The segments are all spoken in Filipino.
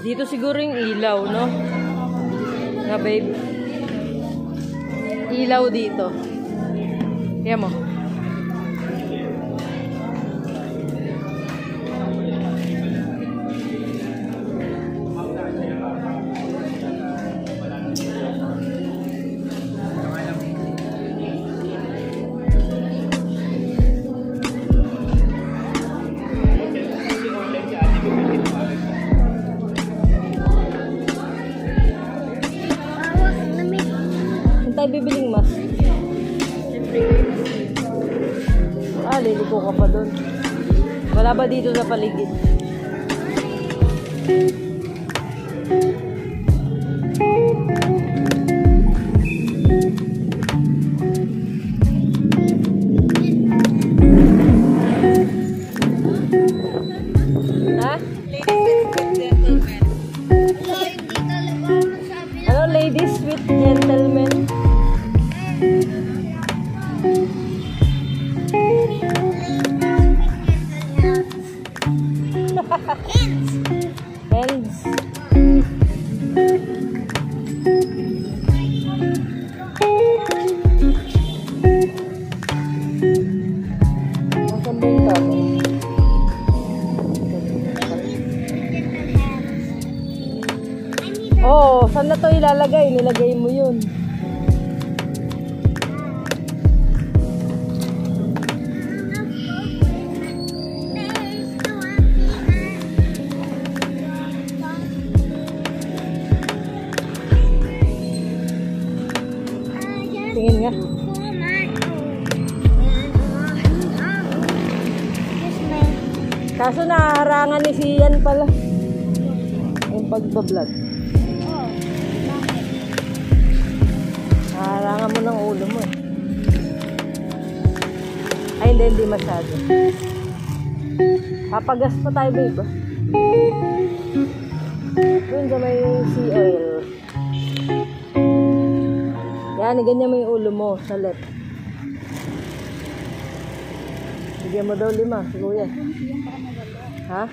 Dito siguro yung ilaw, no? Nga, babe. Ilaw dito. Yan mo. Bibiling mas. Liliko ka pa doon. Wala ba dito sa paligid? Ha? Ano, ladies with gentlemen? Hands. Nasaan ba yung tao? Oh, saan na to ilalagay? Nilagay mo yun. Tingin nga. Kaso naharangan ni Sian pala. Yung pagbablog. Naharangan mo ng ulo mo eh. Ay hindi masyado. Papagas pa tayo, babe. Doon sa may sea oil. Yan, ganyan mo yung ulo mo sa left. Bigyan mo daw 5, si kuya. Ha?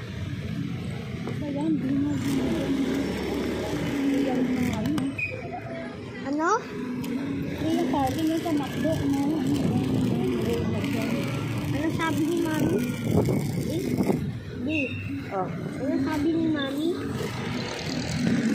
Ano? Yung party nyo sa McDo, no? Ano sabi ni Mami? B? Oh. Ano sabi ni Mami?